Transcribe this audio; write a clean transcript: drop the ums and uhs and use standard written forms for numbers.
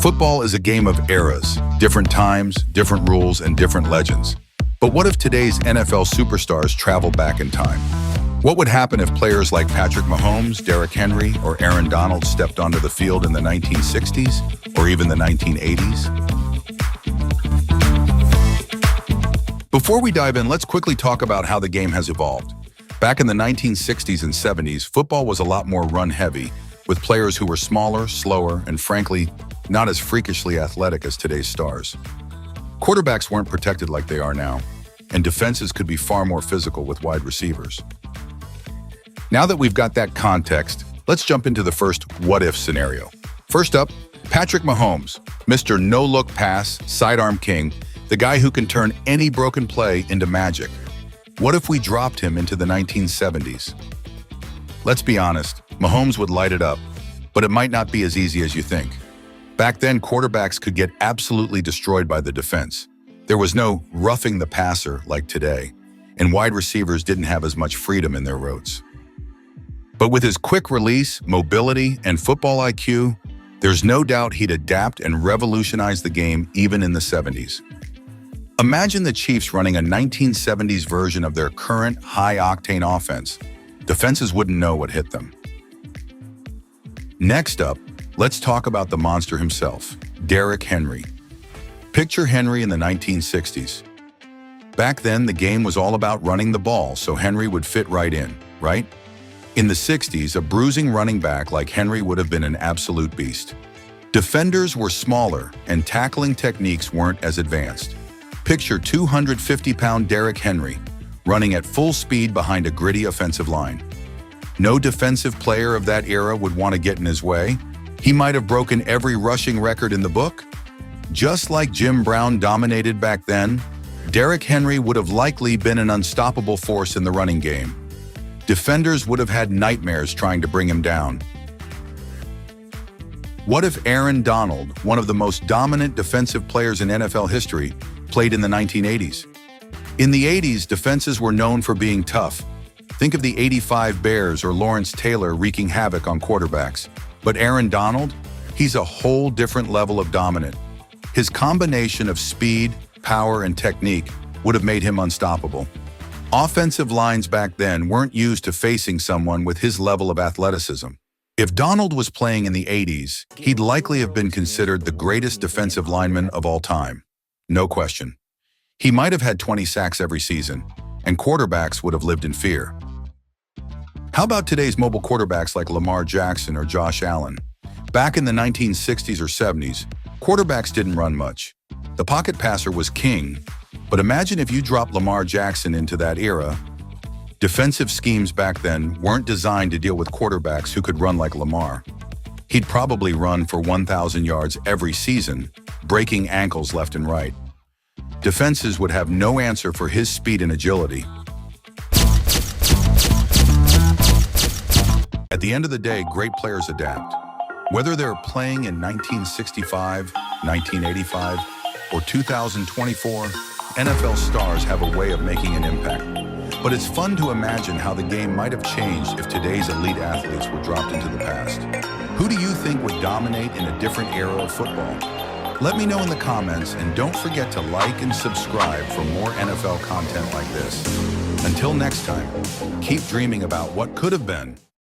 Football is a game of eras, different times, different rules, and different legends. But what if today's NFL superstars travel back in time? What would happen if players like Patrick Mahomes, Derrick Henry, or Aaron Donald stepped onto the field in the 1960s or even the 1980s? Before we dive in, let's quickly talk about how the game has evolved. Back in the 1960s and 70s, football was a lot more run-heavy, with players who were smaller, slower, and frankly, not as freakishly athletic as today's stars. Quarterbacks weren't protected like they are now, and defenses could be far more physical with wide receivers. Now that we've got that context, let's jump into the first what-if scenario. First up, Patrick Mahomes, Mr. No-Look Pass, sidearm king, the guy who can turn any broken play into magic. What if we dropped him into the 1970s? Let's be honest, Mahomes would light it up, but it might not be as easy as you think. Back then, quarterbacks could get absolutely destroyed by the defense. There was no roughing the passer like today, and wide receivers didn't have as much freedom in their routes. But with his quick release, mobility, and football IQ, there's no doubt he'd adapt and revolutionize the game even in the 70s. Imagine the Chiefs running a 1970s version of their current high-octane offense. Defenses wouldn't know what hit them. Next up, let's talk about the monster himself, Derrick Henry. Picture Henry in the 1960s. Back then, the game was all about running the ball, so Henry would fit right in, right? In the 60s, a bruising running back like Henry would have been an absolute beast. Defenders were smaller, and tackling techniques weren't as advanced. Picture 250-pound Derrick Henry running at full speed behind a gritty offensive line. No defensive player of that era would want to get in his way. He might have broken every rushing record in the book. Just like Jim Brown dominated back then, Derrick Henry would have likely been an unstoppable force in the running game. Defenders would have had nightmares trying to bring him down. What if Aaron Donald, one of the most dominant defensive players in NFL history, played in the 1980s? In the 80s, defenses were known for being tough. Think of the '85 Bears or Lawrence Taylor wreaking havoc on quarterbacks. But Aaron Donald? He's a whole different level of dominant. His combination of speed, power, and technique would have made him unstoppable. Offensive lines back then weren't used to facing someone with his level of athleticism. If Donald was playing in the 80s, he'd likely have been considered the greatest defensive lineman of all time. No question. He might have had 20 sacks every season, and quarterbacks would have lived in fear. How about today's mobile quarterbacks like Lamar Jackson or Josh Allen? Back in the 1960s or 70s, quarterbacks didn't run much. The pocket passer was king, but imagine if you dropped Lamar Jackson into that era. Defensive schemes back then weren't designed to deal with quarterbacks who could run like Lamar. He'd probably run for 1,000 yards every season, breaking ankles left and right. Defenses would have no answer for his speed and agility. At the end of the day, great players adapt. Whether they're playing in 1965, 1985, or 2024, NFL stars have a way of making an impact. But it's fun to imagine how the game might have changed if today's elite athletes were dropped into the past. Who do you think would dominate in a different era of football? Let me know in the comments, and don't forget to like and subscribe for more NFL content like this. Until next time, keep dreaming about what could have been.